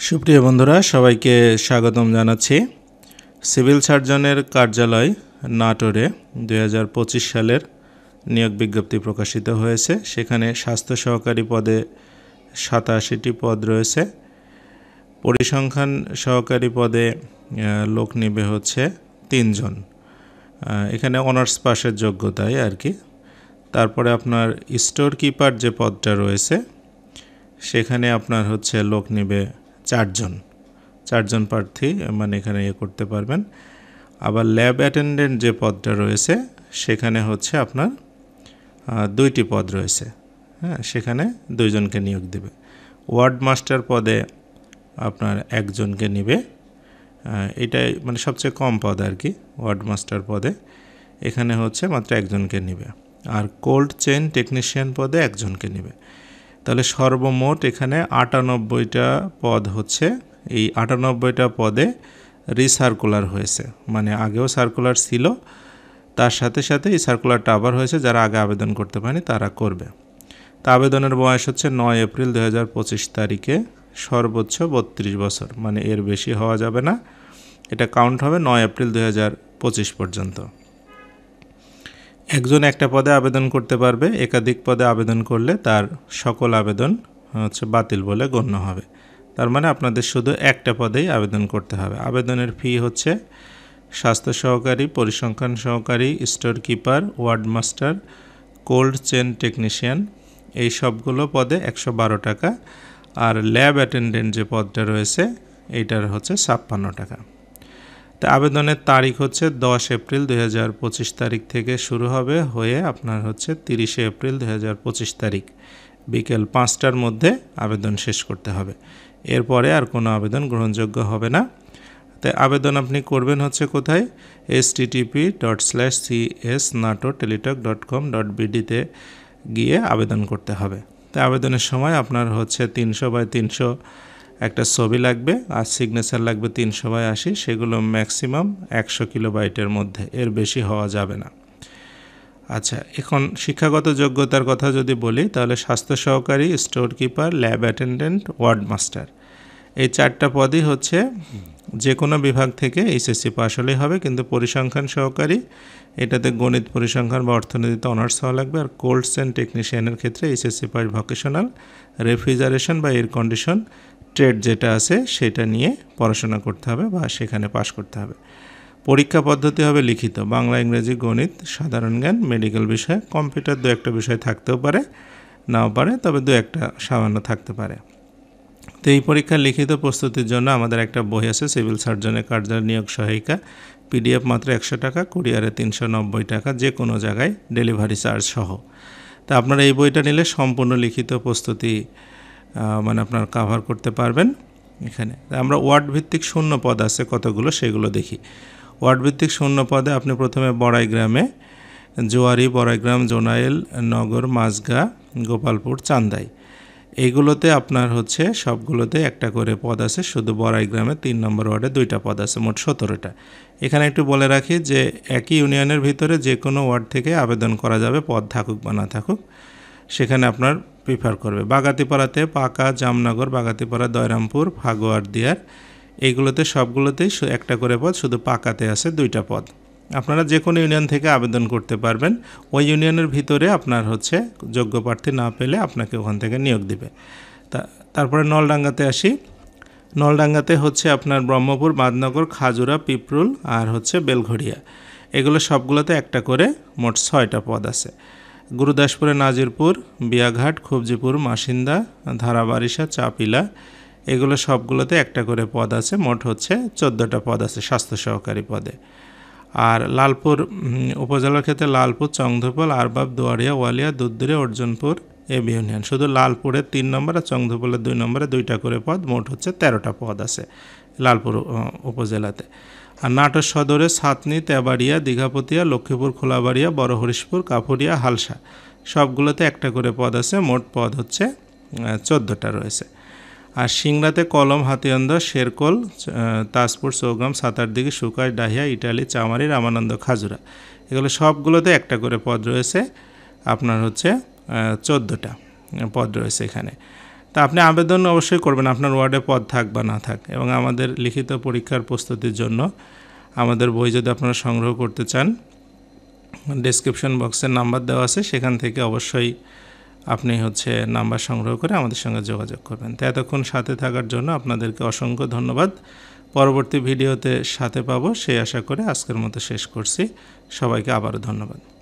সুপ্রিয় বন্ধুরা, সবাইকে স্বাগতম জানাচ্ছি। সিভিল সার্জনের কার্যালয় নাটোরে 2025 সালের নিয়োগ বিজ্ঞপ্তি প্রকাশিত হয়েছে। সেখানে স্বাস্থ্য সহকারী পদে 87টি পদ রয়েছে। পরিসংখ্যান সহকারী পদে লোক নেবে হচ্ছে 3 জন। এখানে অনার্স পাশের যোগ্যতায় আর কি। তারপরে আপনার স্টোর কিপার যে পদটা রয়েছে সেখানে আপনার হচ্ছে লোক নেবে 4 জন প্রার্থী, মানে এখানে করতে পারবেন। আবার ল্যাব অ্যাটেন্ডেন্ট যে পদটা রয়েছে সেখানে হচ্ছে আপনার 2টি পদ রয়েছে। হ্যাঁ, সেখানে 2 জনকে নিয়োগ দেবে। ওয়ার্ড মাস্টার পদে আপনার 1 জনকে নেবে। এটাই মানে সবচেয়ে কম পদ আর কি। ওয়ার্ড মাস্টার পদে এখানে হচ্ছে মাত্র 1 জনকে নেবে। আর কোল্ড চেইন টেকনিশিয়ান পদে 1 জনকে নেবে। তাহলে সর্বমোট এখানে 98টা পদ হচ্ছে। এই 98টা পদে রিসার্কুলার হয়েছে, মানে আগেও সার্কুলার ছিল, তার সাথে সাথে এই সার্কুলারটা আবার হয়েছে। যারা আগে আবেদন করতে পারেনি তারা করবে। তা আবেদনের বয়স হচ্ছে 9 এপ্রিল 2025 তারিখে, সর্বোচ্চ 32 বছর, মানে এর বেশি হওয়া যাবে না। এটা কাউন্ট হবে 9 এপ্রিল 2025 পর্যন্ত। একজন একটা পদে আবেদন করতে পারবে। একাধিক পদে আবেদন করলে তার সকল আবেদন হচ্ছে বাতিল বলে গণ্য হবে। তার মানে আপনাদের শুধু একটা পদেই আবেদন করতে হবে। আবেদনের ফি হচ্ছে স্বাস্থ্য সহকারী, পরিসংখ্যান সহকারী, store keeper, ward master, cold chain technician, এই সবগুলো পদে 112 টাকা। আর ল্যাব অ্যাটেন্ডেন্ট যে পদটা রয়েছে এইটার হচ্ছে 56 টাকা। তা আবেদনের তারিখ হচ্ছে 10 এপ্রিল 2025 তারিখ থেকে শুরু হবে, হয়ে আপনার হচ্ছে 30 এপ্রিল 2025 তারিখ বিকেল 5টার মধ্যে আবেদন শেষ করতে হবে। এরপরে আর কোনো আবেদন গ্রহণযোগ্য হবে না। তাই আবেদন আপনি করবেন হচ্ছে কোথায়? http://cs.nato.teletalk.com.bd তে গিয়ে আবেদন করতে হবে। তাই আবেদনের সময় আপনার হচ্ছে 300/300 একটা ছবি লাগবে, আর সিগনেচার লাগবে 300/80। সেগুলো ম্যাক্সিমাম 100 কিলোবাইটের মধ্যে, এর বেশি হওয়া যাবে না। আচ্ছা, এখন শিক্ষাগত যোগ্যতার কথা যদি বলি, তাহলে স্বাস্থ্য সহকারী, store keeper, lab attendant, ward master, এই 4টা পদই হচ্ছে যে কোনো বিভাগ থেকে এইচএসসি পাস হলেই হবে। কিন্তু পরিসংখ্যান সহকারী, এটাতে গণিত, পরিসংখ্যান বা অর্থনীতিতে অনার্স হওয়া লাগবে। আর কোল্ড চেইন টেকনিশিয়ানের ক্ষেত্রে এইচএসসি পাস ভোকেশনাল, রেফ্রিজারেশন বা এয়ার কন্ডিশন ট্রেড যেটা আছে সেটা নিয়ে পড়াশোনা করতে হবে বা সেখানে পাশ করতে হবে। পরীক্ষা পদ্ধতি হবে লিখিত, বাংলা, ইংরেজি, গণিত, সাধারণ জ্ঞান, মেডিকেল বিষয়, কম্পিউটার 2-1টা বিষয় থাকতেও পারে, নাও পারে, তবে 2-1টা সামান্য থাকতে পারে। তো এই পরীক্ষার লিখিত প্রস্তুতির জন্য আমাদের একটা বই আছে, সিভিল সার্জনের কার্যালয় নিয়োগ সহায়িকা। পিডিএফ মাত্র 100 টাকা, কুরিয়ারে 390 টাকা, যে কোনো জায়গায় ডেলিভারি চার্জ সহ। তা আপনারা এই বইটা নিলে সম্পূর্ণ লিখিত প্রস্তুতি মানে আপনার কাভার করতে পারবেন। এখানে আমরা ওয়ার্ড ভিত্তিক শূন্য পদ আছে কতগুলো, সেগুলো দেখি। ওয়ার্ড ভিত্তিক শূন্য পদে আপনি প্রথমে বড়াইগ্রামে, জোয়ারি, বড়াইগ্রাম, জোনাইল, নগর, মাঝগা, গোপালপুর, চান্দাই, এইগুলোতে আপনার হচ্ছে সবগুলোতে একটা করে পদ আছে। শুধু বড়াইগ্রামে 3 নম্বর ওয়ার্ডে 2টা পদ আছে, মোট 17টা। এখানে একটু বলে রাখি যে একই ইউনিয়নের ভিতরে যে কোনো ওয়ার্ড থেকে আবেদন করা যাবে, পদ থাকুক বা না থাকুক, সেখানে আপনার প্রিফার করবে। বাগাতিপাড়াতে পাকা, জামনগর, বাগাতিপাড়া, দয়রামপুর, ফাগোয়ার দিয়ার, এইগুলোতে সবগুলোতেই একটা করে পদ, শুধু পাকাতে আছে 2টা পদ। আপনারা যে কোনো ইউনিয়ন থেকে আবেদন করতে পারবেন। ওই ইউনিয়নের ভিতরে আপনার হচ্ছে যোগ্য প্রার্থী না পেলে আপনাকে ওখান থেকে নিয়োগ দিবে। তারপরে নলডাঙ্গাতে আসি। নলডাঙ্গাতে হচ্ছে আপনার ব্রহ্মপুর, বাদনগর, খাজুরা, পিপরুল আর হচ্ছে বেলঘড়িয়া, এগুলো সবগুলোতে একটা করে মোট 6টা পদ আছে। গুরুদাসপুরে নাজিরপুর, বিয়াঘাট, খুবজিপুর, মাসিন্দা, ধারাবারিশা, চাপিলা, এগুলো সবগুলোতে একটা করে পদ আছে। মোট হচ্ছে 14টা পদ আছে স্বাস্থ্য সহকারী পদে। আর লালপুর উপজেলার ক্ষেত্রে লালপুর, চংধুপল, আরবাব, দোয়ারিয়া, ওয়ালিয়া, দুধদুরে, অর্জুনপুর, এবি ইউনিয়ন। শুধু লালপুরে 3 নম্বর আর চংধুপলের 2 নম্বরে 2টা করে পদ, মোট হচ্ছে 13টা পদ আছে লালপুর উপজেলাতে। আর নাটোর সদরে সাতনি, তেবাড়িয়া, দীঘাপতিয়া, লক্ষ্মীপুর, খোলাবাড়িয়া, বড় হরিশপুর, কাফুরিয়া, হালসা, সবগুলোতে একটা করে পদ আছে। মোট পদ হচ্ছে 14টা রয়েছে। আর সিংড়াতে কলম, হাতিয়ান্দ, শেরকোল, তাজপুর, চৌগ্রাম, সাতারদিঘি, সুকাই, ডাহিয়া, ইটালি, চামারি, রামানন্দ, খাজুরা, এগুলো সবগুলোতে একটা করে পদ রয়েছে। আপনার হচ্ছে 14টা পদ রয়েছে এখানে। তা আপনি আবেদন অবশ্যই করবেন, আপনার ওয়ার্ডে পদ থাক বা না থাক। এবং আমাদের লিখিত পরীক্ষার প্রস্তুতির জন্য আমাদের বই যদি আপনারা সংগ্রহ করতে চান, ডেসক্রিপশন বক্সের নাম্বার দেওয়া আছে, সেখান থেকে অবশ্যই আপনি নাম্বার সংগ্রহ করে আমাদের সঙ্গে যোগাযোগ করবেন। তো এতক্ষণ সাথে থাকার জন্য আপনাদেরকে অসংখ্য ধন্যবাদ। পরবর্তী ভিডিওতে সাথে পাবো সেই আশা করে আজকের মতো শেষ করছি। সবাইকে আবারও ধন্যবাদ।